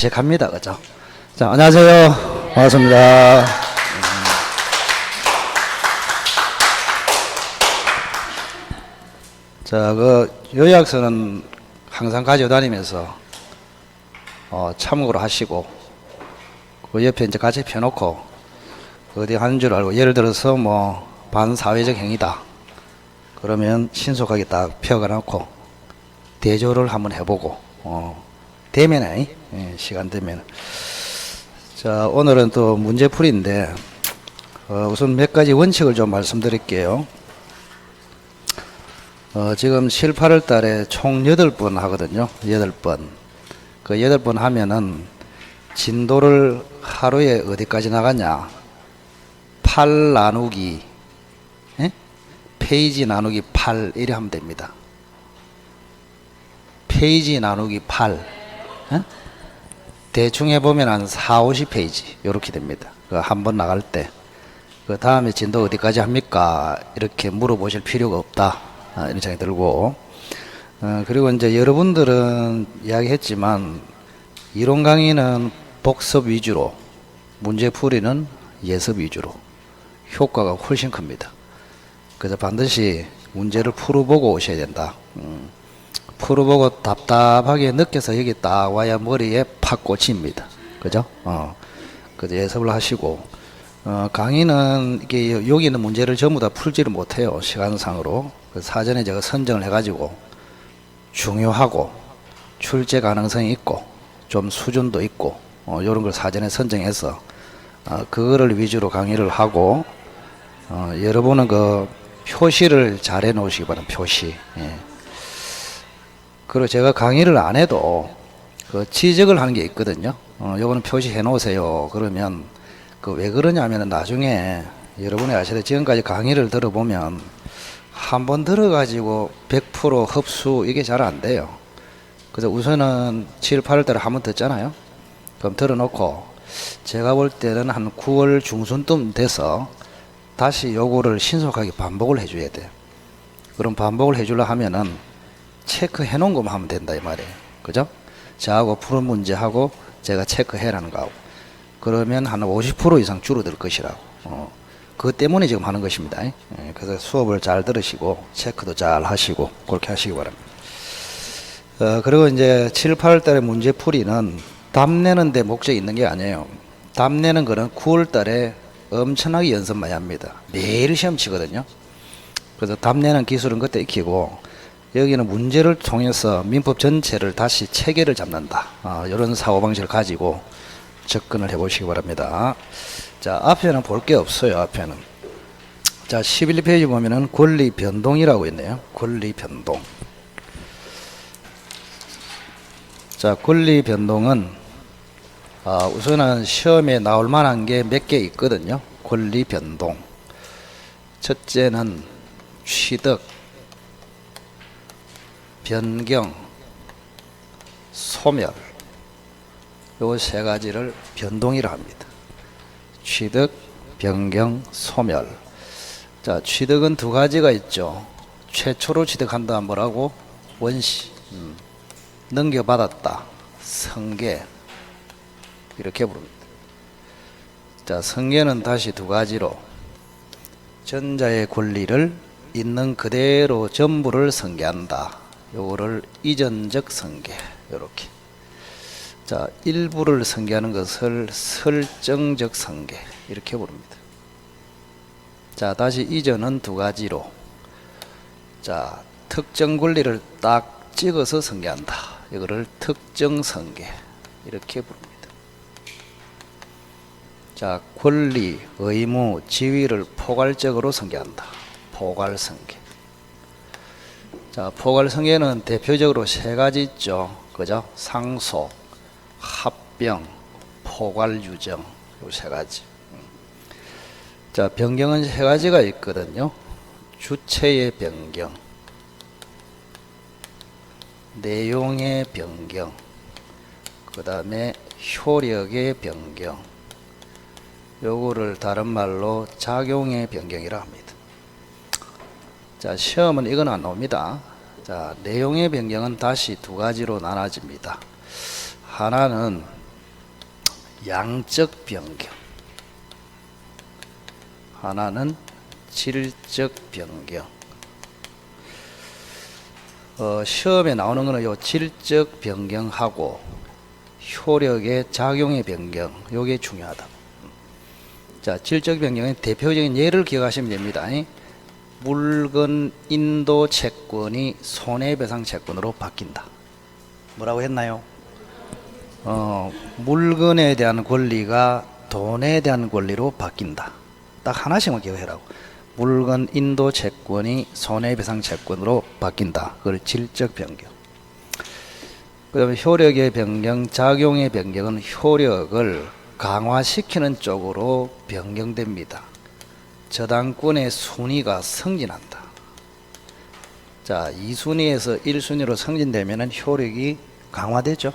갑니다. 그죠? 자, 안녕하세요. 반갑습니다. 자, 요약서는 항상 가져다니면서 참고로 하시고, 그 옆에 이제 같이 펴놓고, 어디 하는 줄 알고, 예를 들어서 반사회적 행위다. 그러면 신속하게 딱 펴가놓고, 대조를 한번 해보고, 되면은, 시간 되면. 자, 오늘은 또 문제풀이인데, 우선 몇 가지 원칙을 좀 말씀드릴게요. 지금 7, 8월 달에 총 8번 하거든요. 8번. 그 8번 하면은 진도를 하루에 어디까지 나갔냐? 8 나누기, 페이지 나누기 8, 이래 하면 됩니다. 페이지 나누기 8. 대충 해보면 한 4, 50페이지. 요렇게 됩니다. 한 번 나갈 때. 그 다음에 진도 어디까지 합니까? 이렇게 물어보실 필요가 없다. 이런 생각이 들고. 그리고 이제 여러분들은 이야기했지만, 이론 강의는 복습 위주로, 문제풀이는 예습 위주로. 효과가 훨씬 큽니다. 그래서 반드시 문제를 풀어보고 오셔야 된다. 풀어보고 답답하게 느껴서 여기 딱 와야 머리에 팍 꽂힙니다. 그죠? 그래서 예습을 하시고, 강의는 이게 여기 있는 문제를 전부 다 풀지를 못해요. 시간상으로. 사전에 제가 선정을 해가지고, 중요하고, 출제 가능성이 있고, 좀 수준도 있고, 요런 걸 사전에 선정해서, 그거를 위주로 강의를 하고, 여러분은 그 표시를 잘 해 놓으시기 바랍니다. 표시. 예. 그리고 제가 강의를 안 해도 그 지적을 하는 게 있거든요. 요거는 표시해 놓으세요. 그러면 왜 그러냐면은 나중에 여러분이 아시다시피 지금까지 강의를 들어보면 한 번 들어가지고 100% 흡수 이게 잘 안 돼요. 그래서 우선은 7, 8월 달에 한 번 듣잖아요. 그럼 들어놓고 제가 볼 때는 한 9월 중순쯤 돼서 다시 요거를 신속하게 반복을 해줘야 돼. 그럼 반복을 해주려 하면은 체크해 놓은 것만 하면 된다 이 말이에요. 그죠? 저하고 푸른 문제하고 제가 체크해라는 거하고. 그러면 한 50% 이상 줄어들 것이라고. 그것 때문에 지금 하는 것입니다. 그래서 수업을 잘 들으시고 체크도 잘 하시고 그렇게 하시기 바랍니다. 그리고 이제 7, 8월 달에 문제풀이는 답 내는 데 목적이 있는 게 아니에요. 답 내는 거는 9월 달에 엄청나게 연습 많이 합니다. 매일 시험 치거든요. 그래서 답 내는 기술은 그때 익히고, 여기는 문제를 통해서 민법 전체를 다시 체계를 잡는다. 이런 사고방식을 가지고 접근을 해보시기 바랍니다. 자, 앞에는 볼 게 없어요. 앞에는. 자, 11페이지 보면은 권리 변동이라고 있네요. 권리 변동. 자, 권리 변동은 우선은 시험에 나올 만한 게 몇 개 있거든요. 권리 변동. 첫째는 취득, 변경, 소멸. 요 세 가지를 변동이라 합니다. 취득, 변경, 소멸. 자, 취득은 두 가지가 있죠. 최초로 취득한다 뭐라고? 원시. 넘겨받았다. 성계. 이렇게 부릅니다. 자, 성계는 다시 두 가지로, 전자의 권리를 있는 그대로 전부를 성계한다. 요거를 이전적 성계. 요렇게. 자, 일부를 성계하는 것을 설정적 성계. 이렇게 부릅니다. 자, 다시 이전은 두 가지로. 자, 특정 권리를 딱 찍어서 성계한다. 이거를 특정 성계. 이렇게 부릅니다. 자, 권리, 의무, 지위를 포괄적으로 성계한다. 포괄 성계. 자, 포괄 성계는 대표적으로 세 가지 있죠. 그죠? 상속, 합병, 포괄 유정. 요 세 가지. 자, 변경은 세 가지가 있거든요. 주체의 변경, 내용의 변경, 그 다음에 효력의 변경. 요거를 다른 말로 작용의 변경이라 합니다. 자, 시험은 이건 안 나옵니다. 자, 내용의 변경은 다시 두 가지로 나눠집니다. 하나는 양적 변경, 하나는 질적 변경. 시험에 나오는 거는 요 질적 변경하고 효력의 작용의 변경, 요게 중요하다. 자, 질적 변경의 대표적인 예를 기억하시면 됩니다. 물건 인도 채권이 손해배상 채권으로 바뀐다. 뭐라고 했나요? 물건에 대한 권리가 돈에 대한 권리로 바뀐다. 딱 하나씩만 기억해라고. 물건 인도 채권이 손해배상 채권으로 바뀐다. 그걸 질적 변경. 그 다음에 효력의 변경, 작용의 변경은 효력을 강화시키는 쪽으로 변경됩니다. 저당권의 순위가 승진한다. 자, 2순위에서 1순위로 승진되면 효력이 강화되죠.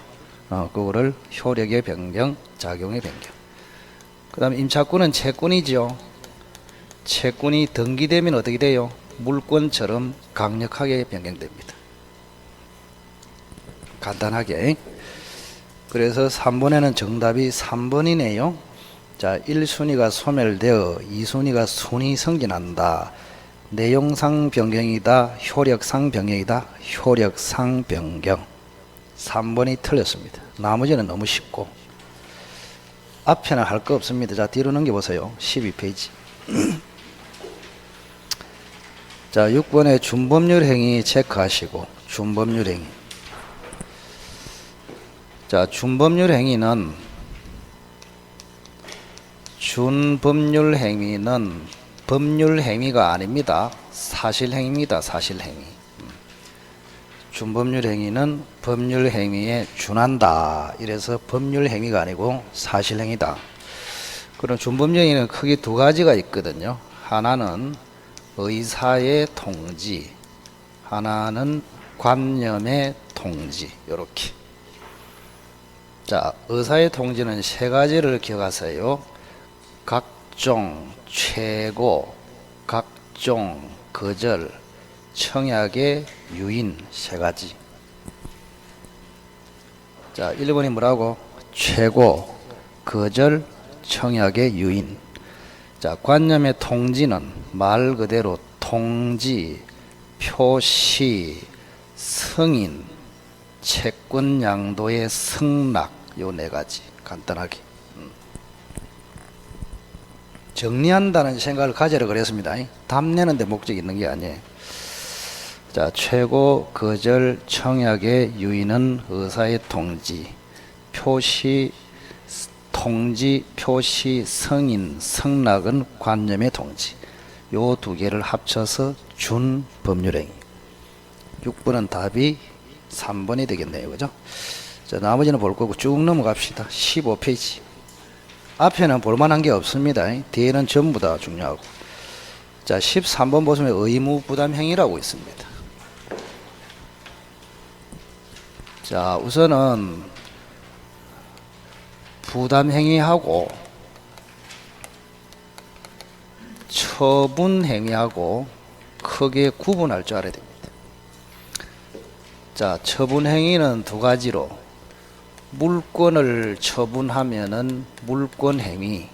그거를 효력의 변경, 작용의 변경. 그 다음에 임차권은 채권이죠. 채권이 등기되면 어떻게 돼요? 물권처럼 강력하게 변경됩니다. 간단하게. 그래서 3번에는 정답이 3번이네요. 자, 1순위가 소멸되어 2순위가 순위 승진한다. 내용상 변경이다. 효력상 변경이다. 효력상 변경. 3번이 틀렸습니다. 나머지는 너무 쉽고 앞에는 할 거 없습니다. 자, 뒤로 넘겨보세요. 12페이지. 자, 6번에 준법률 행위 체크하시고, 준법률 행위. 자, 준법률 행위는 법률 행위가 아닙니다. 사실 행위입니다. 사실 행위. 준법률 행위는 법률 행위에 준한다. 이래서 법률 행위가 아니고 사실 행위다. 그럼 준법률 행위는 크게 두 가지가 있거든요. 하나는 의사의 통지, 하나는 관념의 통지. 요렇게. 자, 의사의 통지는 세 가지를 기억하세요. 각종, 최고, 각종, 거절, 청약의 유인. 세 가지. 자, 1번이 뭐라고? 최고, 거절, 청약의 유인. 자, 관념의 통지는 말 그대로 통지, 표시, 승인, 채권 양도의 승낙. 요 네 가지. 간단하게. 정리한다는 생각을 가지라 그랬습니다. 답내는 데 목적이 있는 게 아니에요. 자, 최고, 거절, 청약의 유인은 의사의 통지, 표시, 통지, 표시, 승인, 승낙은 관념의 통지. 요 두 개를 합쳐서 준 법률행위. 6번은 답이 3번이 되겠네요. 그죠? 자, 나머지는 볼 거고 쭉 넘어갑시다. 15페이지. 앞에는 볼만한 게 없습니다. 뒤에는 전부 다 중요하고. 자, 13번 보시면 의무 부담 행위라고 있습니다. 자, 우선은 부담 행위하고 처분 행위하고 크게 구분할 줄 알아야 됩니다. 자, 처분 행위는 두 가지로 물권을 처분하면은 물권 행위,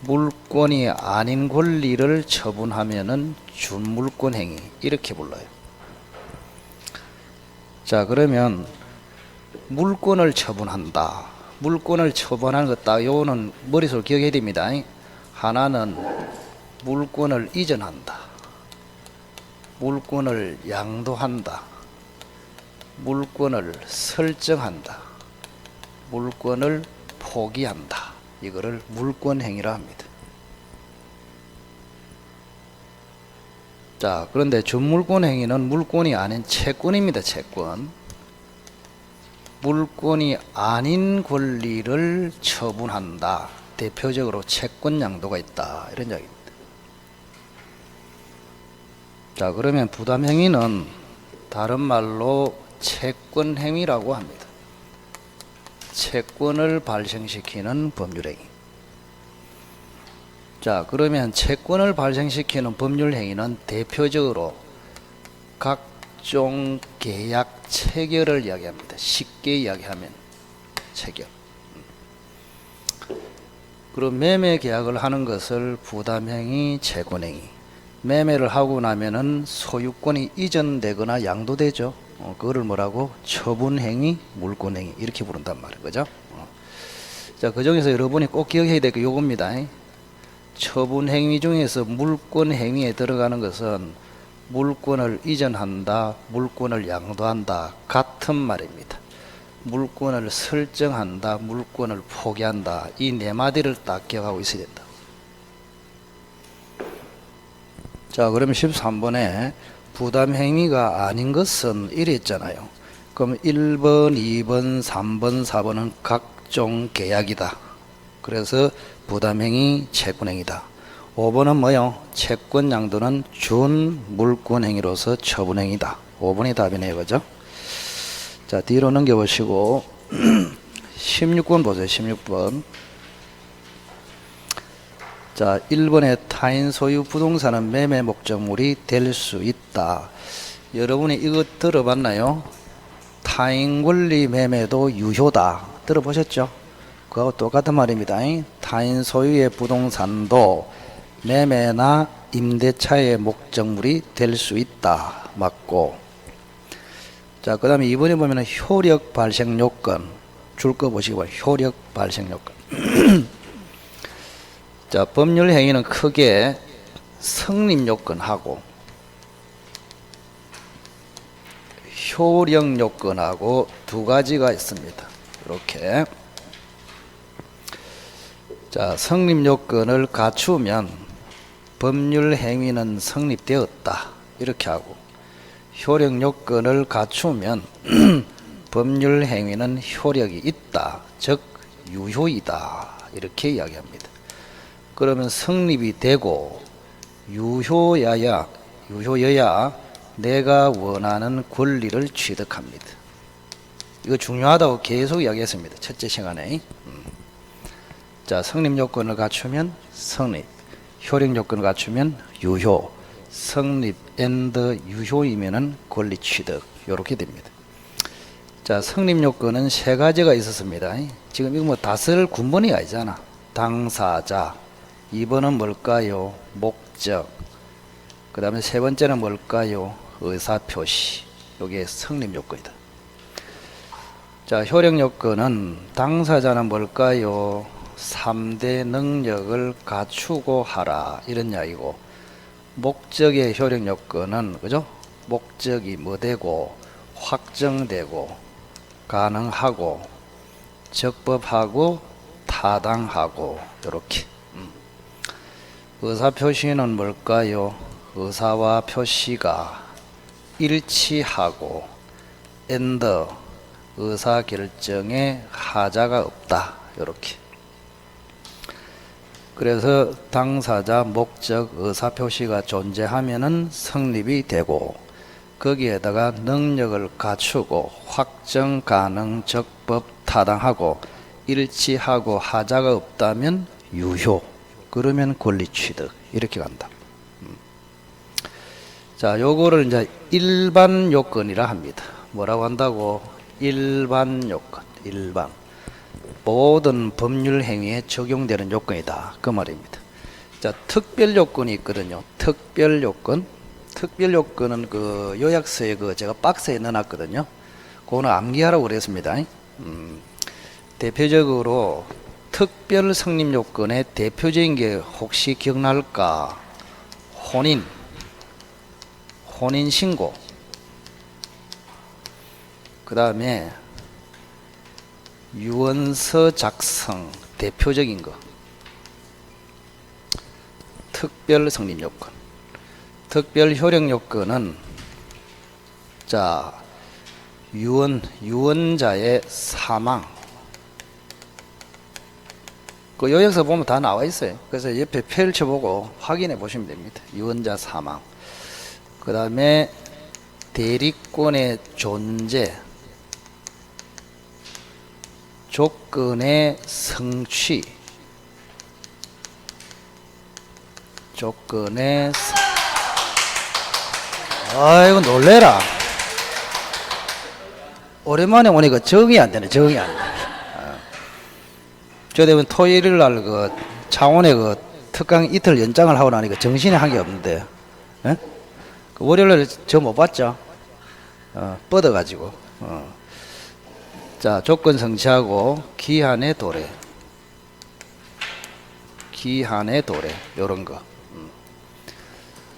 물권이 아닌 권리를 처분하면은 준물권 행위. 이렇게 불러요. 자, 그러면 물권을 처분한다. 물권을 처분하는 것 딱 요거는 머릿속으로 기억해야 됩니다. 하나는 물권을 이전한다. 물권을 양도한다. 물권을 설정한다. 물권을 포기한다. 이거를 물권 행위라 합니다. 자, 그런데 준물권 행위는 물권이 아닌 채권입니다. 채권. 물권이 아닌 권리를 처분한다. 대표적으로 채권 양도가 있다. 이런 이야기입니다. 자, 그러면 부담 행위는 다른 말로 채권 행위라고 합니다. 채권을 발생시키는 법률행위. 자, 그러면 채권을 발생시키는 법률행위는 대표적으로 각종 계약 체결을 이야기합니다. 쉽게 이야기하면 체결. 그럼 매매 계약을 하는 것을 부담행위, 채권행위. 매매를 하고 나면은 소유권이 이전되거나 양도되죠. 그거를 뭐라고? 처분행위, 물권행위 이렇게 부른단 말이에요. 그죠? 자, 그 중에서 여러분이 꼭 기억해야 될 게 요겁니다. 처분행위 중에서 물권행위에 들어가는 것은 물권을 이전한다, 물권을 양도한다 같은 말입니다. 물권을 설정한다, 물권을 포기한다. 이 네 마디를 딱 기억하고 있어야 된다. 자, 그러면 13번에 부담행위가 아닌 것은 이랬잖아요. 그럼 1번, 2번, 3번, 4번은 각종 계약이다. 그래서 부담행위, 채권행위다. 5번은 뭐요? 채권 양도는 준물권행위로서 처분행위다. 5번이 답이네요. 그죠? 자, 뒤로 넘겨보시고 16번 보세요. 16번. 자, 1번에 타인 소유 부동산은 매매 목적물이 될 수 있다. 여러분이 이거 들어봤나요? 타인 권리 매매도 유효다. 들어보셨죠? 그거하고 똑같은 말입니다. 타인 소유의 부동산도 매매나 임대차의 목적물이 될 수 있다. 맞고. 자, 그 다음에 2번에 보면 효력 발생 요건. 줄 거 보시기 바랍니다. 효력 발생 요건. 자, 법률 행위는 크게 성립 요건하고 효력 요건하고 두 가지가 있습니다. 이렇게. 자, 성립 요건을 갖추면 법률 행위는 성립되었다. 이렇게 하고 효력 요건을 갖추면 법률 행위는 효력이 있다. 즉 유효이다. 이렇게 이야기합니다. 그러면 성립이 되고 유효여야 내가 원하는 권리를 취득합니다. 이거 중요하다고 계속 이야기했습니다. 첫째 시간에. 자, 성립 요건을 갖추면 성립, 효력 요건을 갖추면 유효, 성립 앤드 유효이면은 권리 취득. 이렇게 됩니다. 자, 성립 요건은 세 가지가 있었습니다. 지금 이거 뭐 다 쓸 군번이 아니잖아. 당사자. 2번은 뭘까요? 목적. 그 다음에 세 번째는 뭘까요? 의사표시. 이게 성립 요건이다. 자, 효력 요건은 당사자는 뭘까요? 3대 능력을 갖추고 하라. 이런 이야기고, 목적의 효력 요건은, 그죠? 목적이 뭐 되고, 확정되고, 가능하고, 적법하고, 타당하고, 이렇게. 의사표시는 뭘까요? 의사와 표시가 일치하고 and 의사결정에 하자가 없다. 이렇게. 그래서 당사자, 목적, 의사표시가 존재하면은 성립이 되고 거기에다가 능력을 갖추고 확정, 가능, 적법, 타당하고 일치하고 하자가 없다면 유효. 그러면 권리 취득. 이렇게 간다. 자, 요거를 이제 일반 요건이라 합니다. 뭐라고 한다고? 일반 요건. 일반. 모든 법률 행위에 적용되는 요건이다. 그 말입니다. 자, 특별 요건이 있거든요. 특별 요건. 특별 요건은 그 요약서에 그 제가 박스에 넣어놨거든요. 그거는 암기하라고 그랬습니다. 대표적으로 특별 성립 요건의 대표적인 게 혹시 기억날까? 혼인 신고. 그 다음에 유언서 작성. 대표적인 거. 특별 성립 요건. 특별 효력 요건은 자, 유언자의 사망. 그 요약서 보면 다 나와 있어요. 그래서 옆에 펼쳐보고 확인해 보시면 됩니다. 유언자 사망. 그 다음에 대리권의 존재, 조건의 성취, 아이고 놀래라. 오랜만에 오니까 적응이 안 되네. 적응이 안 돼. 저 되면 토요일 날 그 창원에 그 특강 이틀 연장을 하고 나니까 정신에 한 게 없는데, 예? 그 월요일날 저 못 봤죠? 뻗어가지고. 자, 조건 성취하고 기한의 도래. 기한의 도래. 요런 거.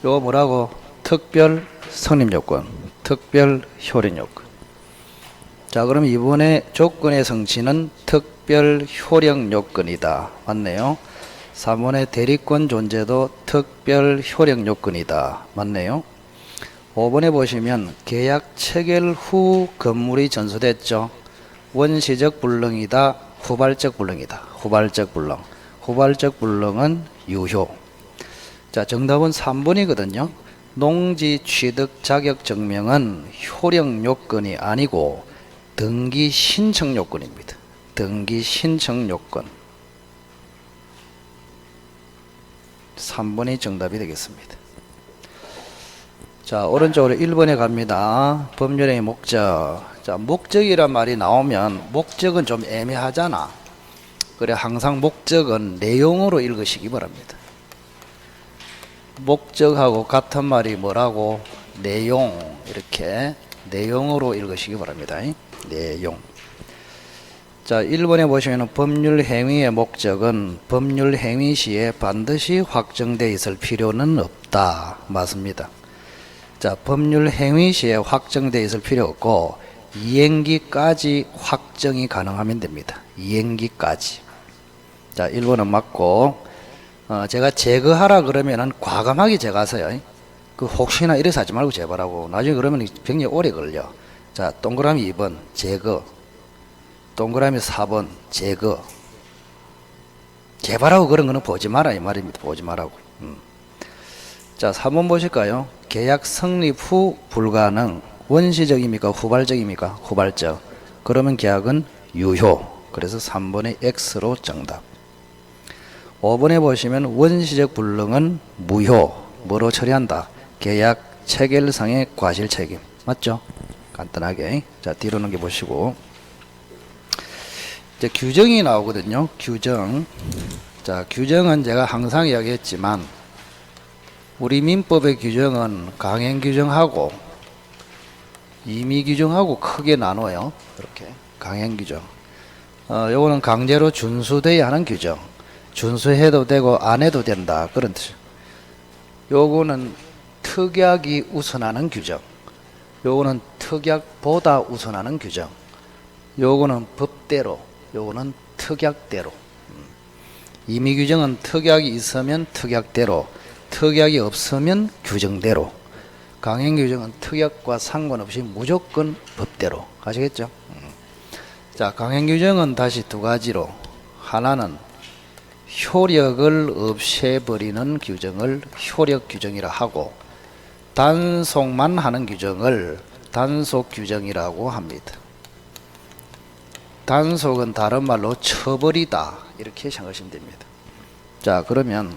요거 뭐라고? 특별 성립 요건. 특별 효력 요건. 자, 그럼 이번에 조건의 성취는 특별 효력 요건이다. 맞네요. 3번의 대리권 존재도 특별 효력 요건이다. 맞네요. 5번에 보시면 계약 체결 후 건물이 전수됐죠. 원시적 불능이다. 후발적 불능이다. 후발적 불능. 후발적 불능은 유효. 자, 정답은 3번이거든요. 농지 취득 자격 증명은 효력 요건이 아니고 등기 신청 요건입니다. 등기 신청 요건. 3번이 정답이 되겠습니다. 자, 오른쪽으로 1번에 갑니다. 법률행위 목적. 자, 목적이란 말이 나오면 목적은 좀 애매하잖아. 그래, 항상 목적은 내용으로 읽으시기 바랍니다. 목적하고 같은 말이 뭐라고? 내용. 이렇게 내용으로 읽으시기 바랍니다. 내용. 자, 1번에 보시면 법률 행위의 목적은 법률 행위 시에 반드시 확정되어 있을 필요는 없다. 맞습니다. 자, 법률 행위 시에 확정되어 있을 필요 없고 이행기까지 확정이 가능하면 됩니다. 이행기까지. 자, 1번은 맞고, 제가 제거하라 그러면은 과감하게 제거하세요. 그 혹시나 이래서 하지 말고 제발하고 나중에 그러면 굉장히 오래 걸려. 자, 동그라미 2번 제거. 동그라미 4번 제거. 제발하고 그런 거는 보지 마라 이 말입니다. 보지 말라고. 자, 3번 보실까요? 계약 성립 후 불가능. 원시적입니까? 후발적입니까? 후발적. 그러면 계약은 유효. 그래서 3번의 X로 정답. 5번에 보시면 원시적 불능은 무효. 뭐로 처리한다? 계약 체결상의 과실 책임. 맞죠? 간단하게. 자, 뒤로 넘겨보시고. 이제 규정이 나오거든요. 규정. 자, 규정은 제가 항상 이야기했지만 우리 민법의 규정은 강행 규정하고 임의 규정하고 크게 나눠요. 이렇게 강행 규정. 요거는 강제로 준수돼야 하는 규정. 준수해도 되고 안 해도 된다. 그런 뜻이에요. 요거는 특약이 우선하는 규정. 요거는 특약보다 우선하는 규정. 요거는 법대로. 요거는 특약대로. 임의 규정은 특약이 있으면 특약대로, 특약이 없으면 규정대로. 강행 규정은 특약과 상관없이 무조건 법대로. 아시겠죠? 자, 강행 규정은 다시 두 가지로. 하나는 효력을 없애버리는 규정을 효력 규정이라 하고 단속만 하는 규정을 단속 규정이라고 합니다. 단속은 다른 말로 처벌이다. 이렇게 생각하시면 됩니다. 자, 그러면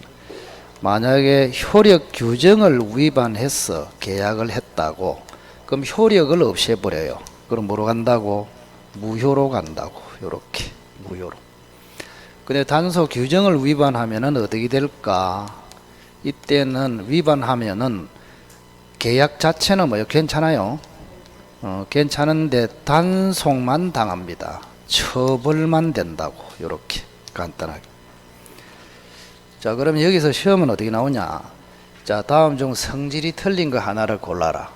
만약에 효력 규정을 위반해서 계약을 했다고 그럼 효력을 없애버려요. 그럼 뭐로 간다고? 무효로 간다고. 요렇게 무효로. 근데 단속 규정을 위반하면은 어떻게 될까? 이때는 위반하면은 계약 자체는 뭐요? 괜찮아요. 괜찮은데 단속만 당합니다. 처벌만 된다고. 요렇게 간단하게. 자, 그럼 여기서 시험은 어떻게 나오냐? 자, 다음 중 성질이 틀린 거 하나를 골라라.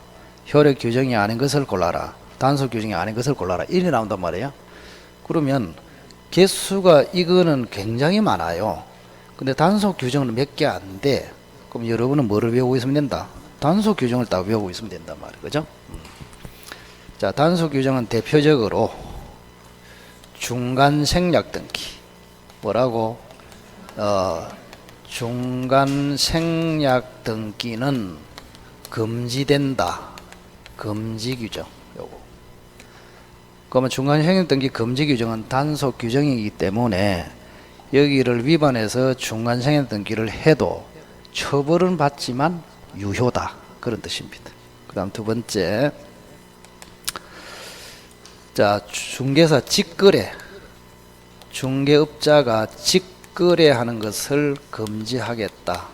효력 규정이 아닌 것을 골라라. 단속 규정이 아닌 것을 골라라. 이렇게 나온단 말이에요. 그러면 개수가 이거는 굉장히 많아요. 근데 단속 규정은 몇 개 안 돼. 그럼 여러분은 뭐를 외우고 있으면 된다? 단속 규정을 딱 외우고 있으면 된단 말이에요. 그죠? 자, 단속 규정은 대표적으로 중간 생략 등기. 뭐라고? 중간 생략 등기는 금지된다. 금지 규정. 요거. 그러면 중간 생략 등기 금지 규정은 단속 규정이기 때문에 여기를 위반해서 중간 생략 등기를 해도 처벌은 받지만 유효다. 그런 뜻입니다. 그 다음 두 번째. 자, 중개사 직거래. 중개업자가 직거래하는 것을 금지하겠다.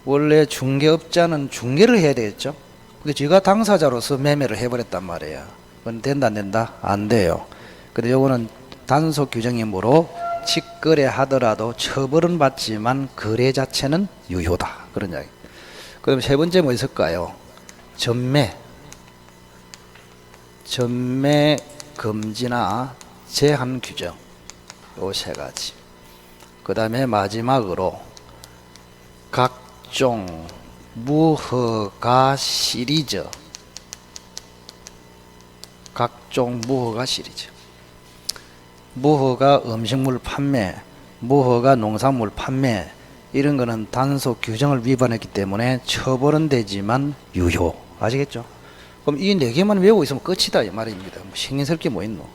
원래 중개업자는 중개를 해야 되겠죠. 근데 지가 당사자로서 매매를 해버렸단 말이에요. 그건 된다 안 된다? 안 돼요. 근데 요거는 단속 규정이므로 직거래 하더라도 처벌은 받지만 거래 자체는 유효다. 그런 이야기. 그럼 세 번째 뭐 있을까요? 전매 금지나 제한 규정. 요 세 가지. 그 다음에 마지막으로 각종 무허가 시리즈. 각종 무허가 시리즈. 무허가 음식물 판매, 무허가 농산물 판매, 이런 거는 단속 규정을 위반했기 때문에 처벌은 되지만 유효. 아시겠죠? 그럼 이 네 개만 외우고 있으면 끝이다 이 말입니다. 뭐 신경 쓸 게 뭐 있노?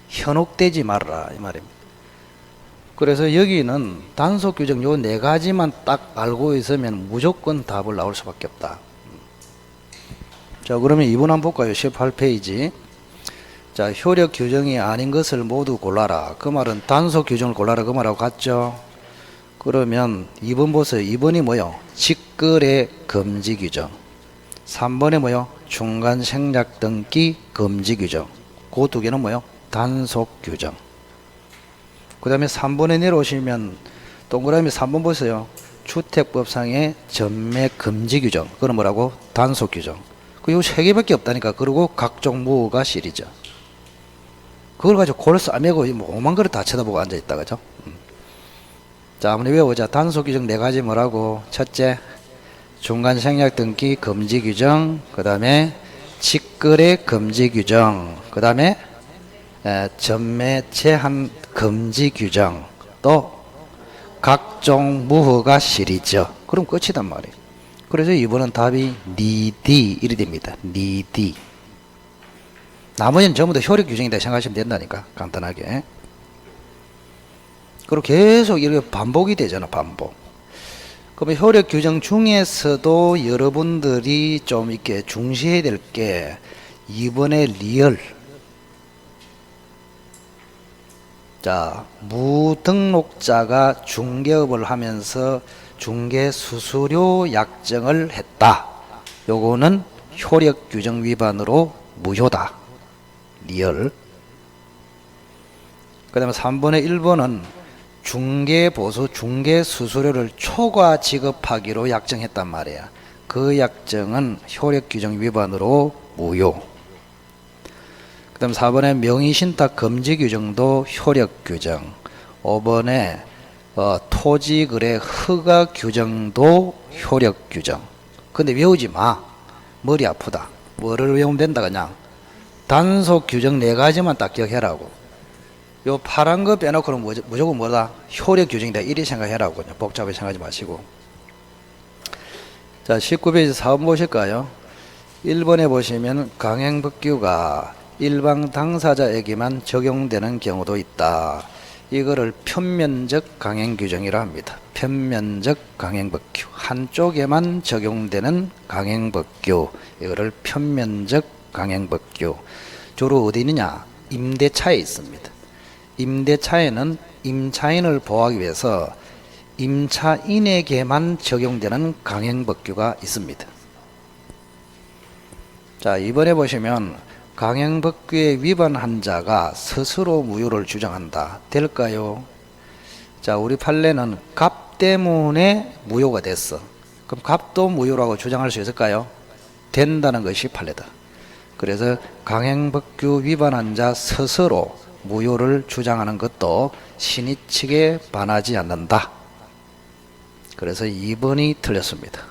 현혹되지 말라 이 말입니다. 그래서 여기는 단속 규정 요 네 가지만 딱 알고 있으면 무조건 답을 나올 수밖에 없다. 자, 그러면 2번 한번 볼까요? 18페이지. 자, 효력 규정이 아닌 것을 모두 골라라. 그 말은 단속 규정을 골라라 그 말하고 같죠? 그러면 2번 보세요. 2번이 뭐요? 직거래 금지 규정. 3번에 뭐요? 중간 생략 등기 금지 규정. 그 두 개는 뭐요? 단속 규정. 그 다음에 3번에 내려오시면 동그라미 3번 보세요. 주택법상의 전매 금지 규정. 그건 뭐라고? 단속 규정. 그 요 세 개밖에 없다니까. 그리고 각종 무허가 시리즈. 그걸 가지고 골 싸매고 뭐 오만 그릇 다 쳐다보고 앉아있다. 그죠? 자, 한번 외워보자. 단속 규정 네 가지 뭐라고? 첫째, 중간 생략 등기 금지 규정. 그 다음에 직거래 금지 규정. 그 다음에 전매 제한 금지 규정. 또 각종 무허가 시리즈. 그럼 끝이단 말이에요. 그래서 이번은 답이 니디 이리 됩니다. 니디. 나머지는 전부 다 효력 규정이다 생각하시면 된다니까. 간단하게. 그리고 계속 이렇게 반복이 되잖아. 반복. 그러면 효력 규정 중에서도 여러분들이 좀 이렇게 중시해야 될 게 이번에 리얼. 자, 무등록자가 중개업을 하면서 중개수수료 약정을 했다. 요거는 효력 규정 위반으로 무효다. 리얼. 그 다음에 3번의 1번은 중개보수 중개수수료를 초과 지급하기로 약정했단 말이야. 그 약정은 효력 규정 위반으로 무효. 그 다음 4번에 명의신탁 금지 규정도 효력 규정. 5번에 토지거래 허가 규정도 효력 규정. 근데 외우지 마. 머리 아프다. 뭐를 외우면 된다 그냥. 단속 규정 네 가지만 딱 기억해라고. 요 파란 거 빼놓고는 무조건 뭐다? 효력 규정이다. 이리 생각해라고. 그냥 복잡하게 생각하지 마시고. 자, 19페이지 4번 보실까요? 1번에 보시면 강행법규가 일방 당사자에게만 적용되는 경우도 있다. 이거를 편면적 강행규정이라 합니다. 편면적 강행법규. 한쪽에만 적용되는 강행법규. 이거를 편면적 강행법규. 주로 어디 있느냐? 임대차에 있습니다. 임대차에는 임차인을 보호하기 위해서 임차인에게만 적용되는 강행법규가 있습니다. 자, 이번에 보시면 강행법규에 위반한 자가 스스로 무효를 주장한다. 될까요? 자, 우리 판례는 값 때문에 무효가 됐어. 그럼 값도 무효라고 주장할 수 있을까요? 된다는 것이 판례다. 그래서 강행법규 위반한 자 스스로 무효를 주장하는 것도 신의 측에 반하지 않는다. 그래서 2번이 틀렸습니다.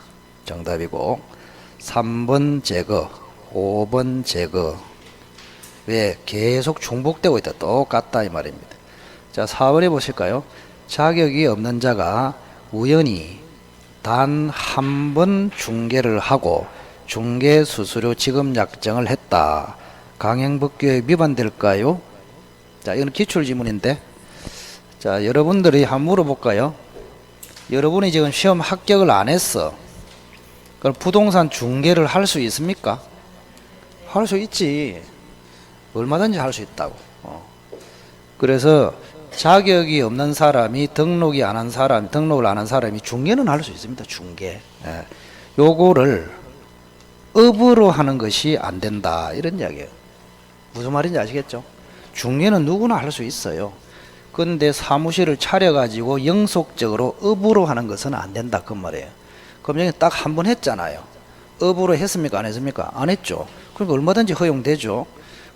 정답이고 3번 제거, 5번 제거. 왜? 계속 중복되고 있다. 똑같다 이 말입니다. 자, 4번에 보실까요? 자격이 없는 자가 우연히 단 한 번 중개를 하고 중개수수료 지급 약정을 했다. 강행법규에 위반될까요? 자, 이건 기출지문인데, 자, 여러분들이 한번 물어볼까요? 여러분이 지금 시험 합격을 안 했어. 그럼 부동산 중개를 할 수 있습니까? 할 수 있지. 얼마든지 할 수 있다고. 그래서 자격이 없는 사람이 등록을 안 한 사람이 중개는 할 수 있습니다. 중개. 예. 요거를 업으로 하는 것이 안 된다. 이런 이야기예요. 무슨 말인지 아시겠죠? 중개는 누구나 할 수 있어요. 그런데 사무실을 차려가지고 영속적으로 업으로 하는 것은 안 된다. 그 말이에요. 그럼 여기 딱 한 번 했잖아요. 업으로 했습니까? 안 했습니까? 안 했죠. 그러니까 얼마든지 허용되죠.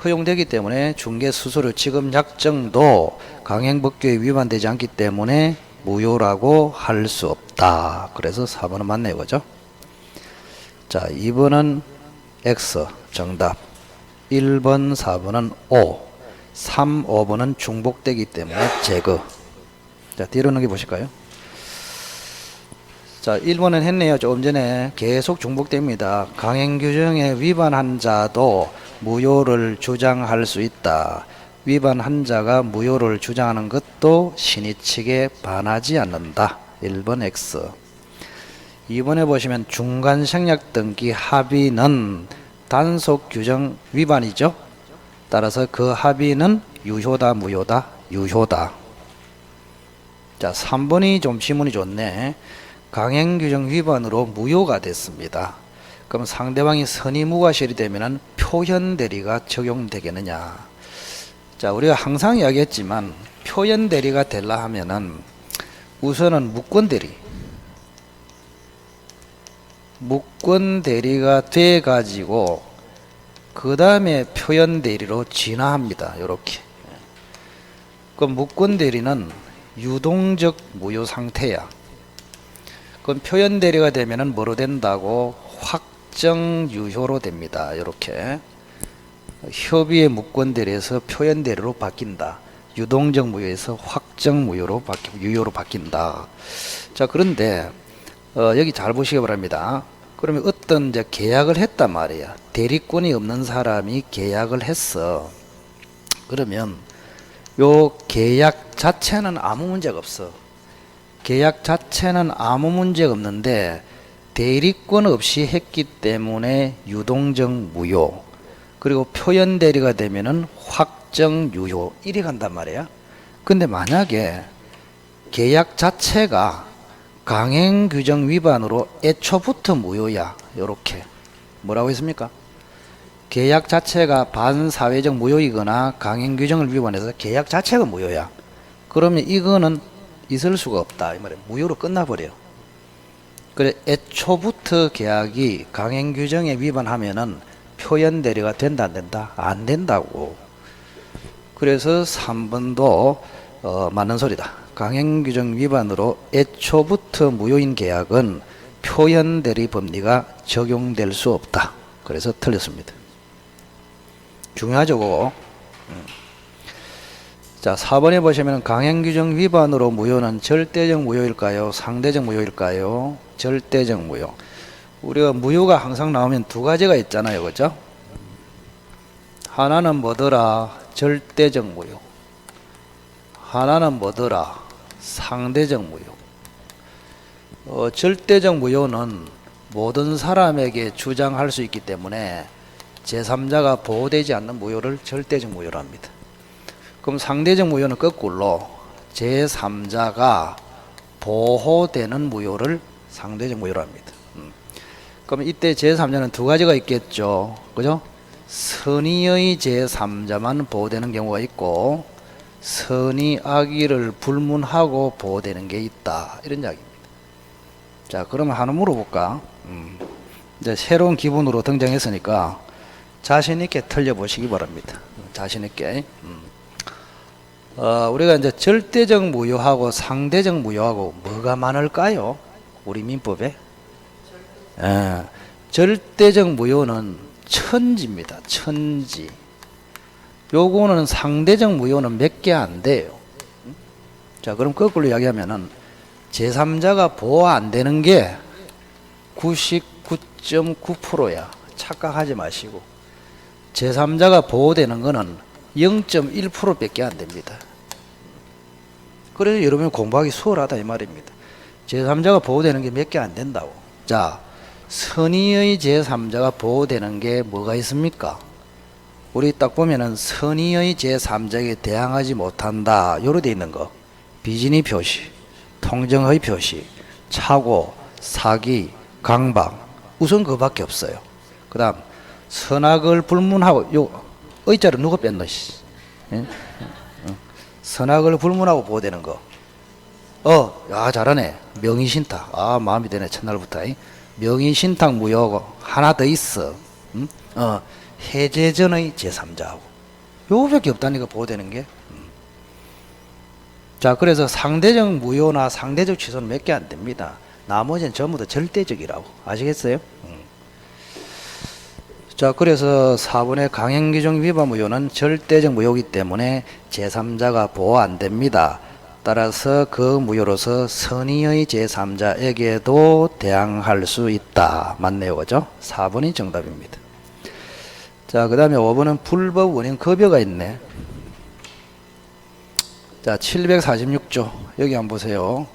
허용되기 때문에 중개 수수료 지급 약정도 강행법규에 위반되지 않기 때문에 무효라고 할 수 없다. 그래서 4번은 맞네요. 그죠? 자, 2번은 X 정답. 1번, 4번은 O. 3, 5번은 중복되기 때문에 제거. 자, 뒤로 넘겨 보실까요? 자, 1번은 했네요. 조금 전에 계속 중복됩니다. 강행규정에 위반한 자도 무효를 주장할 수 있다. 위반한 자가 무효를 주장하는 것도 신의 측에 반하지 않는다. 1번 X. 2번에 보시면 중간생략 등기 합의는 단속 규정 위반이죠. 따라서 그 합의는 유효다, 무효다? 유효다. 자, 3번이 좀 지문이 좋네. 강행규정 위반으로 무효가 됐습니다. 그럼 상대방이 선의무과실이 되면은 표현대리가 적용되겠느냐? 자, 우리가 항상 이야기했지만 표현대리가 되려 하면은 우선은 무권대리가 돼 가지고 그 다음에 표현대리로 진화합니다. 이렇게. 그럼 무권대리는 유동적 무효 상태야. 그럼 표현대리가 되면은 뭐로 된다고? 확정유효로 됩니다. 이렇게. 협의의 무권대리에서 표현대리로 바뀐다. 유동적 무효에서 확정무효로 유효로 바뀐다. 자, 그런데 여기 잘 보시기 바랍니다. 그러면 어떤 이제 계약을 했단 말이야. 대리권이 없는 사람이 계약을 했어. 그러면 요 계약 자체는 아무 문제가 없어. 계약 자체는 아무 문제가 없는데 대리권 없이 했기 때문에 유동적 무효, 그리고 표현 대리가 되면은 확정 유효 이리 간단 말이야. 근데 만약에 계약 자체가 강행 규정 위반으로 애초부터 무효야. 요렇게. 뭐라고 했습니까? 계약 자체가 반사회적 무효이거나 강행 규정을 위반해서 계약 자체가 무효야. 그러면 이거는 있을 수가 없다. 이 말이야. 무효로 끝나버려. 그래, 애초부터 계약이 강행 규정에 위반하면은 표현 대리가 된다, 안 된다? 안 된다고. 그래서 3번도 맞는 소리다. 강행 규정 위반으로 애초부터 무효인 계약은 표현 대리 법리가 적용될 수 없다. 그래서 틀렸습니다. 중요하죠, 그거. 자, 4번에 보시면 강행규정 위반으로 무효는 절대적 무효일까요? 상대적 무효일까요? 절대적 무효. 우리가 무효가 항상 나오면 두 가지가 있잖아요. 그죠? 하나는 뭐더라? 절대적 무효. 하나는 뭐더라? 상대적 무효. 절대적 무효는 모든 사람에게 주장할 수 있기 때문에 제3자가 보호되지 않는 무효를 절대적 무효로 합니다. 그럼 상대적 무효는 거꾸로 제3자가 보호되는 무효를 상대적 무효로 합니다. 그럼 이때 제3자는 두 가지가 있겠죠. 그죠? 선의의 제3자만 보호되는 경우가 있고 선의 악의를 불문하고 보호되는 게 있다. 이런 이야기입니다. 자, 그러면 하나 물어볼까? 이제 새로운 기본으로 등장했으니까 자신 있게 틀려보시기 바랍니다. 자신 있게. 우리가 이제 절대적 무효하고 상대적 무효하고 뭐가 많을까요? 우리 민법에? 절대적 무효는 천지입니다. 천지. 요거는 상대적 무효는 몇 개 안 돼요. 자, 그럼 거꾸로 이야기하면은 제3자가 보호 안 되는 게 99.9%야. 착각하지 마시고. 제3자가 보호되는 거는 0.1% 밖에 안 됩니다. 그래서 여러분 공부하기 수월하다 이 말입니다. 제3자가 보호되는 게 몇 개 안 된다고. 자, 선의의 제3자가 보호되는 게 뭐가 있습니까? 우리 딱 보면은 선의의 제3자에게 대항하지 못한다 요로 돼 있는 거, 비진의 표시, 통정의 표시, 착오, 사기, 강박, 우선 그거밖에 없어요. 그 다음 선악을 불문하고, 요 의자를 누가 뺐노? 예? 선악을 불문하고 보호되는 거. 야 잘하네. 명의신탁. 아 마음이 되네. 첫날부터. 명의신탁 무효하고 하나 더 있어. 해제전의 제3자하고 요거밖에 없다니까 보호되는 게. 자, 그래서 상대적 무효나 상대적 취소는 몇 개 안 됩니다. 나머지는 전부 다 절대적이라고. 아시겠어요? 자, 그래서 4번의 강행규정 위반 무효는 절대적 무효이기 때문에 제3자가 보호 안 됩니다. 따라서 그 무효로서 선의의 제3자에게도 대항할 수 있다. 맞네요. 그죠? 4번이 정답입니다. 자, 그 다음에 5번은 불법 원인 급여가 있네. 자, 746조. 여기 한번 보세요.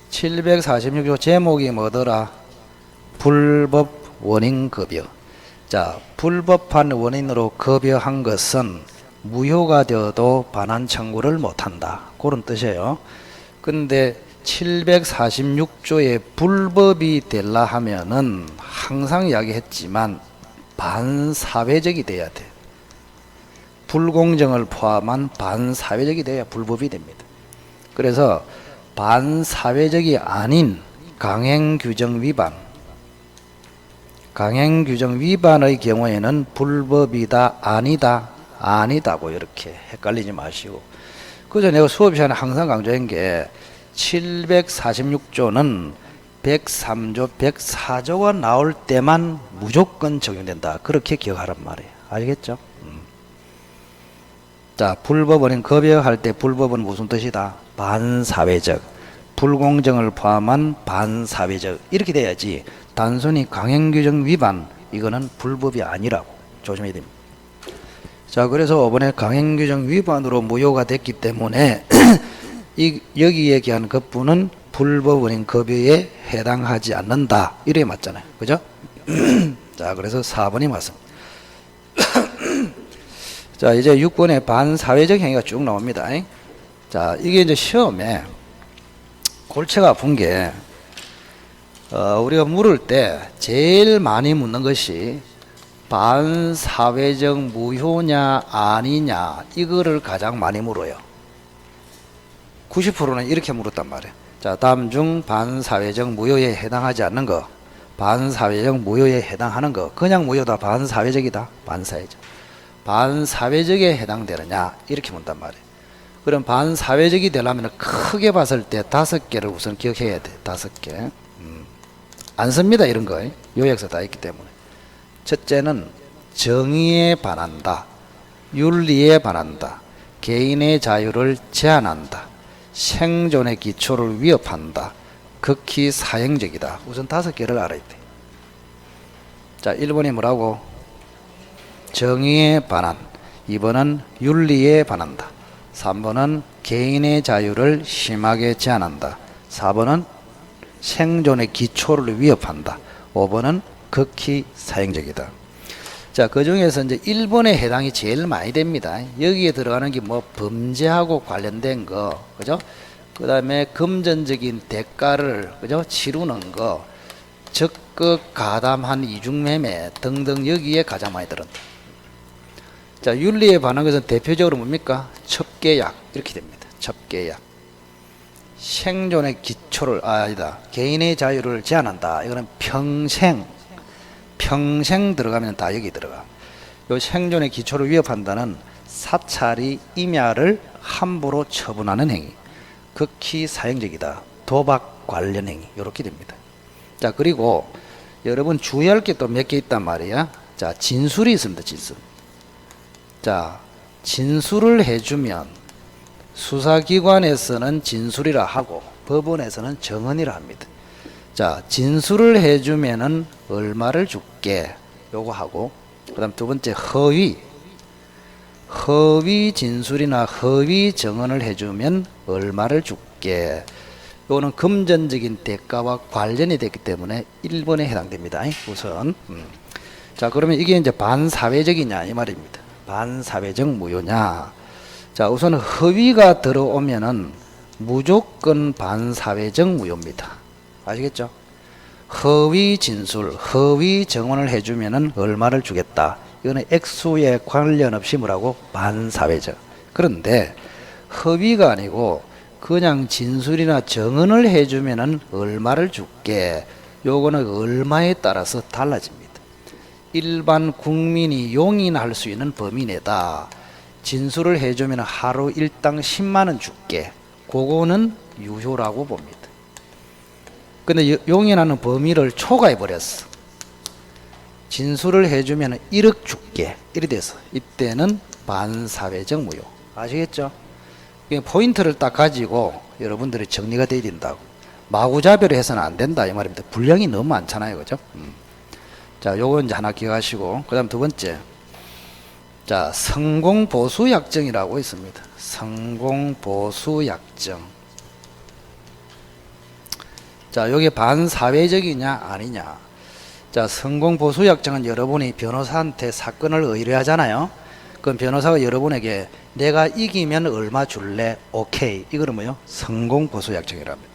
746조 제목이 뭐더라? 불법 원인 급여. 자, 불법한 원인으로 급여한 것은 무효가 되어도 반환 청구를 못한다. 그런 뜻이에요. 근데 746조에 불법이 되려 하면은 항상 이야기했지만 반사회적이 돼야 돼. 불공정을 포함한 반사회적이 돼야 불법이 됩니다. 그래서 반사회적이 아닌 강행규정 위반, 강행규정 위반의 경우에는 불법이다, 아니다고 이렇게 헷갈리지 마시고. 그래서 내가 수업 시간에 항상 강조한 게 746조는 103조, 104조가 나올 때만 무조건 적용된다. 그렇게 기억하란 말이에요. 알겠죠? 자, 불법 원인 급여할 때 불법은 무슨 뜻이다? 반사회적, 불공정을 포함한 반사회적 이렇게 돼야지. 단순히 강행규정 위반 이거는 불법이 아니라고 조심해야 됩니다. 자, 그래서 5번에 강행규정 위반으로 무효가 됐기 때문에 여기 얘기한 것분은 불법 원인 급여에 해당하지 않는다. 이래 맞잖아요. 그죠? 자, 그래서 4번이 맞습니다. 자, 이제 6번에 반사회적 행위가 쭉 나옵니다. 자, 이게 이제 시험에 골치가 아픈 게, 우리가 물을 때 제일 많이 묻는 것이 반사회적 무효냐 아니냐 이거를 가장 많이 물어요. 90%는 이렇게 물었단 말이에요. 자, 다음 중 반사회적 무효에 해당하지 않는 거, 반사회적 무효에 해당하는 거, 그냥 무효다, 반사회적이다, 반사회적. 반사회적에 해당되느냐 이렇게 묻단 말이에요. 그럼 반사회적이 되려면 크게 봤을 때 5개를 우선 기억해야 돼. 5개. 안 씁니다 이런 거. 요약서 다 있기 때문에. 첫째는 정의에 반한다, 윤리에 반한다, 개인의 자유를 제한한다, 생존의 기초를 위협한다, 극히 사형적이다. 우선 5개를 알아야 돼. 자, 1번이 뭐라고? 정의에 반한. 2번은 윤리에 반한다. 3번은 개인의 자유를 심하게 제한한다. 4번은 생존의 기초를 위협한다. 5번은 극히 사형적이다. 자, 그 중에서 이제 1번에 해당이 제일 많이 됩니다. 여기에 들어가는 게 뭐 범죄하고 관련된 거, 그죠? 그 다음에 금전적인 대가를, 그죠? 치르는 거, 적극 가담한 이중매매 등등 여기에 가장 많이 들었다. 자, 윤리에 반한 것은 대표적으로 뭡니까? 첩계약 이렇게 됩니다. 첩계약. 생존의 기초를 개인의 자유를 제한한다. 이거는 평생 들어가면 다 여기 들어가. 요 생존의 기초를 위협한다는 사찰이 임야를 함부로 처분하는 행위, 극히 사형적이다. 도박 관련 행위 이렇게 됩니다. 자, 그리고 여러분 주의할 게 또 몇 개 있단 말이야. 자, 진술이 있습니다. 진술. 자, 진술을 해주면 수사기관에서는 진술이라 하고 법원에서는 정언이라 합니다. 자, 진술을 해주면은 얼마를 줄게 요거 하고, 그 다음 두 번째 허위 진술이나 허위 정언을 해주면 얼마를 줄게. 요거는 금전적인 대가와 관련이 됐기 때문에 1번에 해당됩니다. 우선 자, 그러면 이게 이제 반사회적이냐 이 말입니다. 반사회적 무효냐? 자, 우선 허위가 들어오면은 무조건 반사회적 무효입니다. 아시겠죠? 허위 진술, 허위 증언을 해주면은 얼마를 주겠다. 이거는 액수에 관련 없이 뭐라고? 반사회적. 그런데 허위가 아니고 그냥 진술이나 증언을 해주면은 얼마를 줄게. 요거는 얼마에 따라서 달라집니다. 일반 국민이 용인할 수 있는 범위 내다. 진술을 해주면 하루 일당 10만원 줄게. 그거는 유효라고 봅니다. 근데 용인하는 범위를 초과해 버렸어. 진술을 해주면 1억 줄게. 이래 돼서 이때는 반사회적 무효. 아시겠죠? 포인트를 딱 가지고 여러분들이 정리가 돼야 된다고. 마구잡이로 해서는 안 된다 이 말입니다. 분량이 너무 많잖아요. 그죠? 자, 요거 이제 하나 기억하시고, 그 다음 두 번째. 자, 성공보수약정이라고 있습니다. 성공보수약정. 자, 요게 반사회적이냐 아니냐. 자, 성공보수약정은 여러분이 변호사한테 사건을 의뢰하잖아요. 그럼 변호사가 여러분에게 내가 이기면 얼마 줄래? 오케이. 이거는 뭐요? 성공보수약정이랍니다.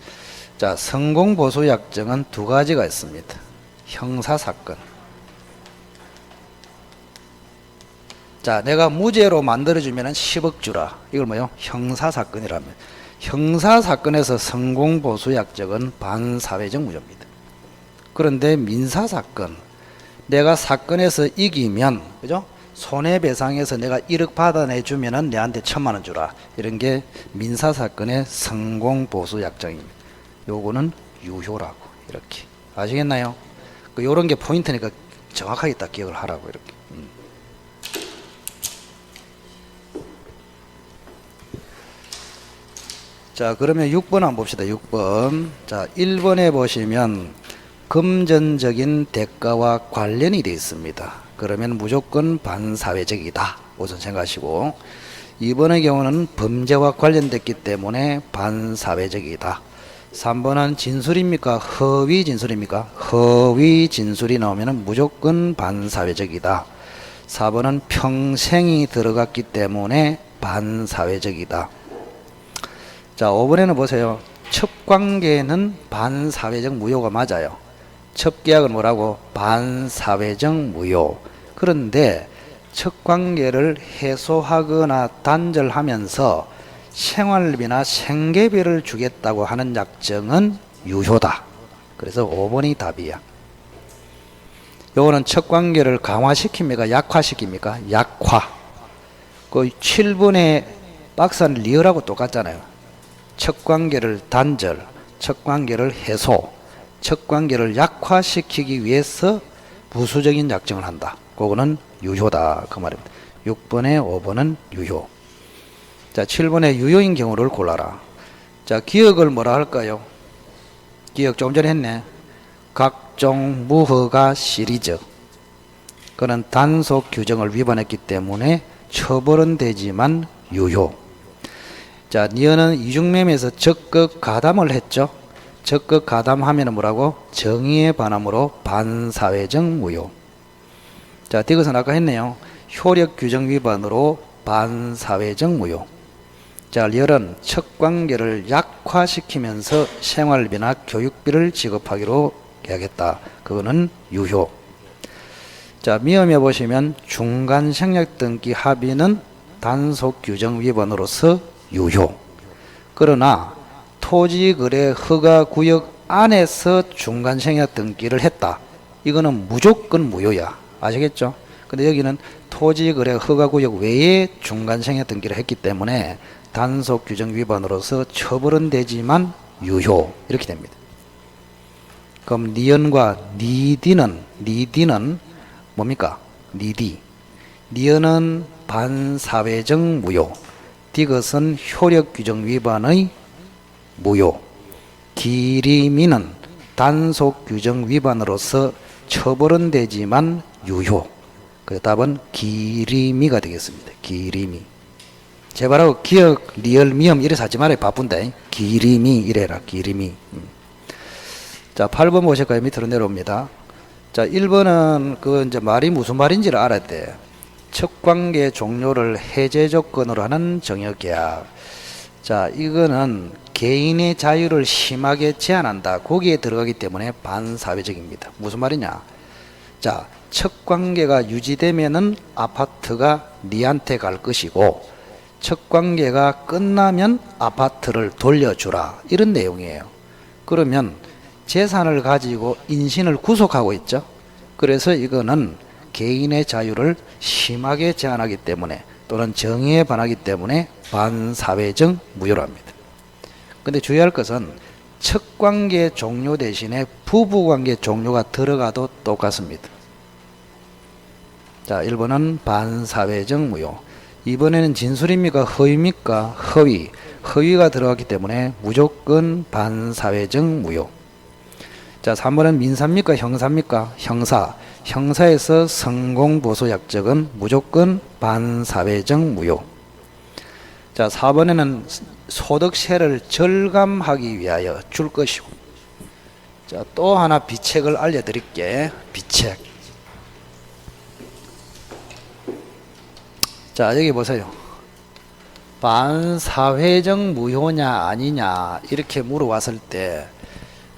자, 성공보수약정은 두 가지가 있습니다. 형사사건. 자, 내가 무죄로 만들어주면 10억 주라. 이걸 뭐요? 형사사건이랍니다. 형사사건에서 성공보수약정은 반사회적 무효입니다. 그런데 민사사건, 내가 사건에서 이기면, 그죠? 손해배상에서 내가 1억 받아내주면은 내한테 1000만원 주라. 이런 게 민사사건의 성공보수약정입니다. 요거는 유효라고. 이렇게. 아시겠나요? 요런 게 포인트니까 정확하게 딱 기억을 하라고. 이렇게. 자, 그러면 6번 한번 봅시다. 6번. 자, 1번에 보시면 금전적인 대가와 관련이 되어 있습니다. 그러면 무조건 반사회적이다. 우선 생각하시고, 2번의 경우는 범죄와 관련됐기 때문에 반사회적이다. 3번은 진술입니까? 허위 진술입니까? 허위 진술이 나오면 무조건 반사회적이다. 4번은 평생이 들어갔기 때문에 반사회적이다. 자, 5번에는 보세요. 첩관계는 반사회적 무효가 맞아요. 첩계약은 뭐라고? 반사회적 무효. 그런데 첩관계를 해소하거나 단절하면서 생활비나 생계비를 주겠다고 하는 약정은 유효다. 그래서 5번이 답이야. 요거는 첩관계를 강화시킵니까? 약화시킵니까? 약화. 그 7번의 박스는 리얼하고 똑같잖아요. 첩관계를 단절, 첩관계를 해소, 첩관계를 약화시키기 위해서 부수적인 약정을 한다. 그거는 유효다. 그 말입니다. 6번에 5번은 유효. 자, 7번에 유효인 경우를 골라라. 자, 기억을 뭐라 할까요? 기억 조금 전에 했네. 각종 무허가 시리즈. 그는 단속 규정을 위반했기 때문에 처벌은 되지만 유효. 자, 니은은 이중매매에서 적극 가담을 했죠. 적극 가담하면 뭐라고? 정의에 반함으로 반사회적 무효. 자, 디귿은 아까 했네요. 효력 규정 위반으로 반사회적 무효. 자, 리얼은 첩관계를 약화시키면서 생활비나 교육비를 지급하기로 계약했다. 그거는 유효. 자, 미음에 보시면 중간생략 등기 합의는 단속 규정 위반으로서 유효. 그러나 토지거래 허가구역 안에서 중간생략 등기를 했다. 이거는 무조건 무효야. 아시겠죠? 근데 여기는 토지거래 허가구역 외에 중간생략 등기를 했기 때문에 단속 규정 위반으로서 처벌은 되지만 유효. 이렇게 됩니다. 그럼 니은과 니디는 뭡니까? 니디. 니은은 반사회적 무효. 디귿은 효력 규정 위반의 무효. 기리미는 단속 규정 위반으로서 처벌은 되지만 유효. 그 답은 기리미가 되겠습니다. 기리미. 제발하고 기억, 리얼, 미음 이래서 하지 말아요. 바쁜데. 기리미 이래라. 기리미. 자, 8번 보실까요? 밑으로 내려옵니다. 자, 1번은 그 이제 말이 무슨 말인지를 알아야 돼. 척관계 종료를 해제 조건으로 하는 정여계약. 자, 이거는 개인의 자유를 심하게 제한한다. 거기에 들어가기 때문에 반사회적입니다. 무슨 말이냐? 자, 척관계가 유지되면은 아파트가 니한테 갈 것이고, 척관계가 끝나면 아파트를 돌려주라. 이런 내용이에요. 그러면 재산을 가지고 인신을 구속하고 있죠. 그래서 이거는 개인의 자유를 심하게 제한하기 때문에 또는 정의에 반하기 때문에 반사회적 무효랍니다. 근데 주의할 것은 척관계 종료 대신에 부부관계 종료가 들어가도 똑같습니다. 자, 1번은 반사회적 무효. 2번에는 진술입니까? 허위입니까? 허위. 허위가 들어갔기 때문에 무조건 반사회적 무효. 자, 3번은 민사입니까? 형사입니까? 형사. 형사에서 성공보수 약정은 무조건 반사회적 무효. 자, 4번에는 소득세를 절감하기 위하여 줄 것이고. 자, 또 하나 비책을 알려드릴게. 비책. 자, 여기 보세요. 반사회적 무효냐 아니냐 이렇게 물어봤을 때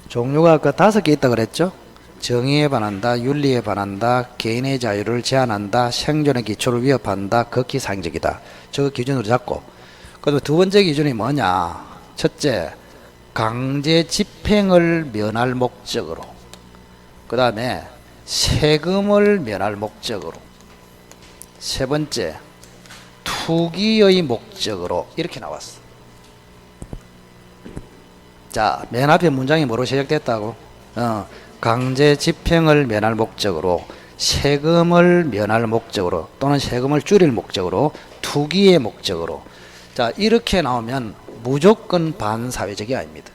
종류가 아까 5개 있다 그랬죠? 정의에 반한다, 윤리에 반한다, 개인의 자유를 제한한다, 생존의 기초를 위협한다, 극히 상적이다. 저 기준으로 잡고. 그리고 두 번째 기준이 뭐냐? 첫째, 강제 집행을 면할 목적으로. 그 다음에 세금을 면할 목적으로. 세 번째, 투기의 목적으로. 이렇게 나왔어. 자, 맨 앞에 문장이 뭐로 시작됐다고? 강제 집행을 면할 목적으로, 세금을 면할 목적으로, 또는 세금을 줄일 목적으로, 투기의 목적으로. 자, 이렇게 나오면 무조건 반사회적이 아닙니다.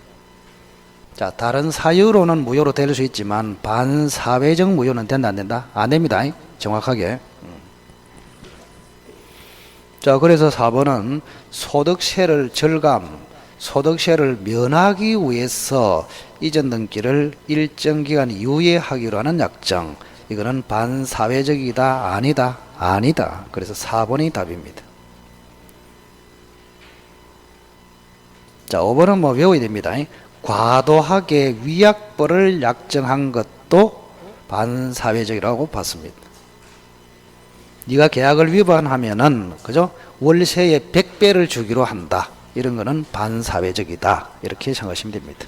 자, 다른 사유로는 무효로 될 수 있지만 반사회적 무효는 된다 안 된다? 안 됩니다. 정확하게. 자, 그래서 4번은 소득세를 소득세를 면하기 위해서 이전 등기를 일정 기간 유예하기로 하는 약정. 이거는 반사회적이다 아니다? 아니다. 그래서 4번이 답입니다. 자, 5번은 뭐 외워야 됩니다. 과도하게 위약벌을 약정한 것도 반사회적이라고 봤습니다. 네가 계약을 위반하면은, 그죠? 월세의 100배를 주기로 한다. 이런 거는 반사회적이다. 이렇게 생각하시면 됩니다.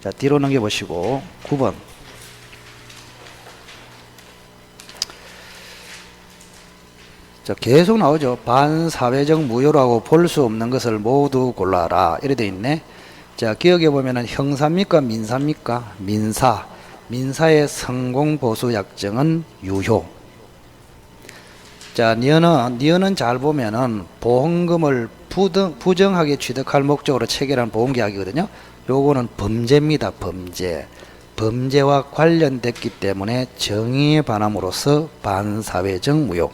자, 뒤로 넘겨보시고 9번. 자, 계속 나오죠. 반사회적 무효라고 볼 수 없는 것을 모두 골라라. 이래 돼 있네. 자, 기억해 보면은 형사입니까? 민사입니까? 민사. 민사의 성공보수 약정은 유효. 자, 니은은 잘 보면은 보험금을 부정하게 취득할 목적으로 체결한 보험계약이거든요. 요거는 범죄입니다. 범죄. 범죄와 관련됐기 때문에 정의에 반함으로써 반사회적 무효.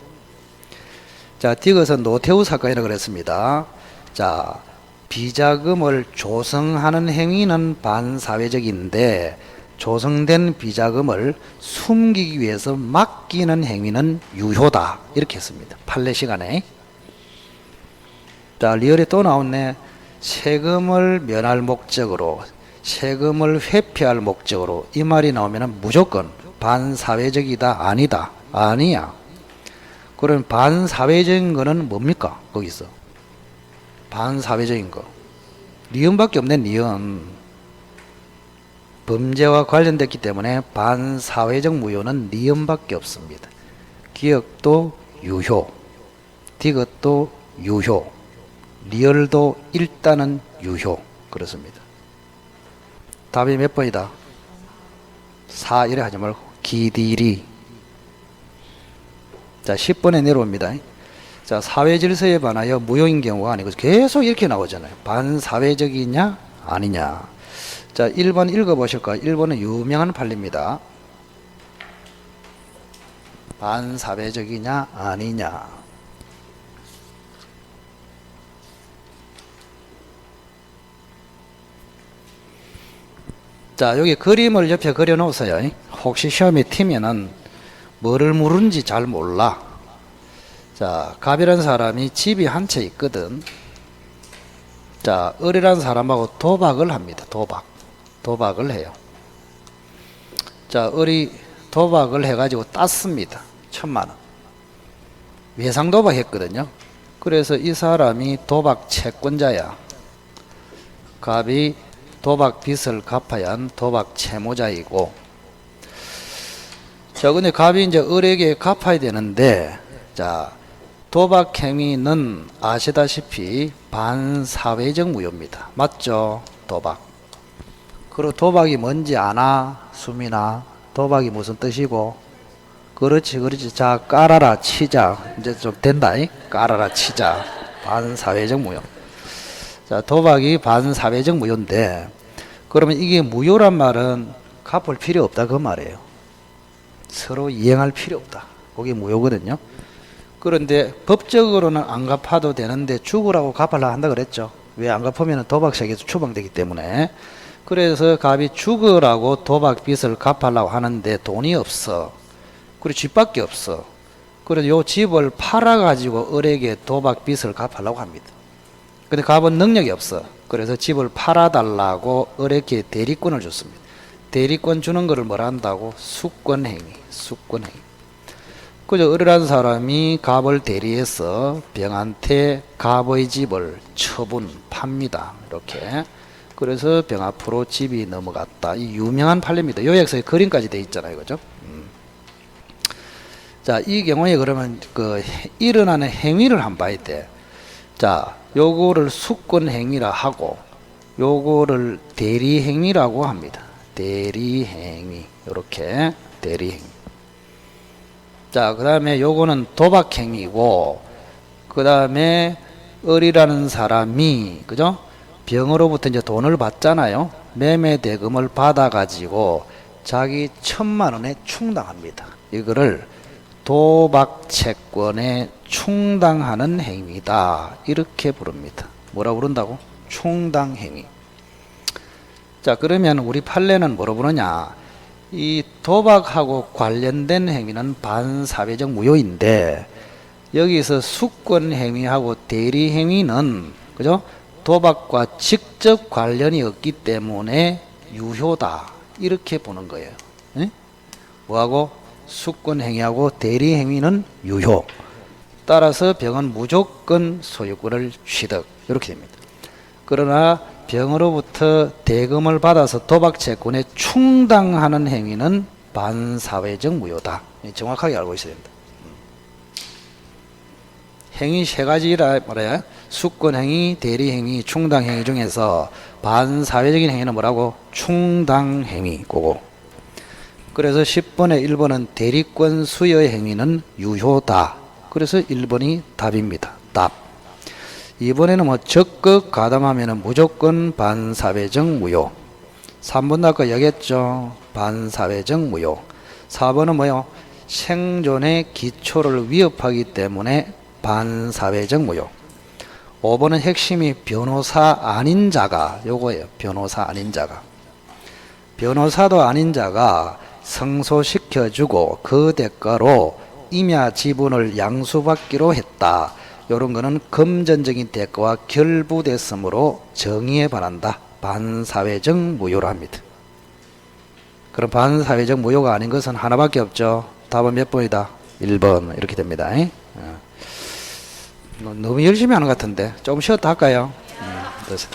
자, 디귿은 노태우 사건이라고 그랬습니다. 자, 비자금을 조성하는 행위는 반사회적인데 조성된 비자금을 숨기기 위해서 맡기는 행위는 유효다. 이렇게 했습니다. 판례 시간에. 자, 리얼에 또 나왔네. 세금을 면할 목적으로, 세금을 회피할 목적으로. 이 말이 나오면 무조건 반사회적이다 아니다? 아니야. 그럼 반사회적인 거는 뭡니까? 거기서 반사회적인 거 니은밖에 없네. 니은. 범죄와 관련됐기 때문에 반사회적 무효는 니은밖에 없습니다. 기억도 유효, 디귿도 유효, 리얼도 일단은 유효. 그렇습니다. 답이 몇 번이다? 4 이래 하지 말고 기디리. 자, 10번에 내려옵니다. 자, 사회질서에 반하여 무효인 경우가 아니고 계속 이렇게 나오잖아요. 반사회적이냐 아니냐. 자, 1번 읽어보실까요? 1번은 유명한 판례입니다. 반사회적이냐 아니냐. 자, 여기 그림을 옆에 그려 놓으세요. 혹시 시험에 튀면은 뭐를 물은지 잘 몰라. 자, 갑이라는 사람이 집이 한 채 있거든. 자, 을이라는 사람하고 도박을 합니다. 도박을 해요. 자, 을이 도박을 해가지고 땄습니다. 1,000만 원. 외상 도박 했거든요. 그래서 이 사람이 도박 채권자야. 갑이 도박 빚을 갚아야 한 도박 채무자이고, 자, 근데 갑이 이제 을에게 갚아야 되는데, 자, 도박 행위는 아시다시피 반사회적 무효입니다. 맞죠? 도박. 그리고 도박이 뭔지 아나? 수민아. 도박이 무슨 뜻이고? 그렇지. 자, 깔아라, 치자. 이제 좀 된다. 깔아라, 치자. 반사회적 무효. 자, 도박이 반사회적 무효인데, 그러면 이게 무효란 말은 갚을 필요 없다, 그 말이에요. 서로 이행할 필요 없다. 그게 무효거든요. 그런데 법적으로는 안 갚아도 되는데 죽으라고 갚으려 한다 그랬죠. 왜 안 갚으면 도박세계에서 추방되기 때문에. 그래서 갑이 죽으라고 도박 빚을 갚으려고 하는데 돈이 없어. 그리고 집밖에 없어. 그래서 요 집을 팔아가지고 을에게 도박 빚을 갚으려고 합니다. 근데 갑은 능력이 없어. 그래서 집을 팔아달라고 을에게 대리권을 줬습니다. 대리권 주는 거를 뭐라 한다고? 수권행위. 그저 을이라는 사람이 갑을 대리해서 병한테 갑의 집을 팝니다. 이렇게. 그래서 병 앞으로 집이 넘어갔다. 이 유명한 판례입니다. 요약서에 그림까지 돼 있잖아요. 그죠? 자, 이 경우에 그러면 그 일어나는 행위를 한번 봐야 돼. 자, 요거를 수권행위라 하고, 요거를 대리행위라고 합니다. 대리행위. 요렇게 대리행위. 자, 그 다음에 요거는 도박행위고, 그 다음에 을이라는 사람이, 그죠? 병으로부터 이제 돈을 받잖아요. 매매 대금을 받아가지고 자기 1,000만 원에 충당합니다. 이거를 도박 채권에 충당하는 행위다. 이렇게 부릅니다. 뭐라 부른다고? 충당행위. 자, 그러면 우리 판례는 뭐로 부르냐? 이 도박하고 관련된 행위는 반사회적 무효인데, 여기서 수권행위하고 대리행위는, 그죠? 도박과 직접 관련이 없기 때문에 유효다. 이렇게 보는 거예요. 에? 뭐하고? 수권행위하고 대리행위는 유효. 따라서 병은 무조건 소유권을 취득. 이렇게 됩니다. 그러나 병으로부터 대금을 받아서 도박채권에 충당하는 행위는 반사회적 무효다. 정확하게 알고 있어야 됩니다. 행위 세 가지라 말해요. 수권행위, 대리행위, 충당행위 중에서 반사회적인 행위는 뭐라고? 충당행위. 그거. 그래서 10번에 1번은 대리권 수여의 행위는 유효다. 그래서 1번이 답입니다. 답. 2번에는 뭐 적극 가담하면 무조건 반사회적 무효. 3번도 아까 얘기했죠. 반사회적 무효. 4번은 뭐요? 생존의 기초를 위협하기 때문에 반사회적 무효. 5번은 핵심이 변호사 아닌 자가, 요거예요. 변호사 아닌 자가. 변호사도 아닌 자가 성소시켜주고 그 대가로 임야 지분을 양수받기로 했다. 요런 거는 금전적인 대가와 결부됐으므로 정의에 반한다. 반사회적 무효로 합니다. 그럼 반사회적 무효가 아닌 것은 하나밖에 없죠. 답은 몇 번이다? 1번. 이렇게 됩니다. 너무 열심히 하는 것 같은데 조금 쉬었다 할까요? 됐어요.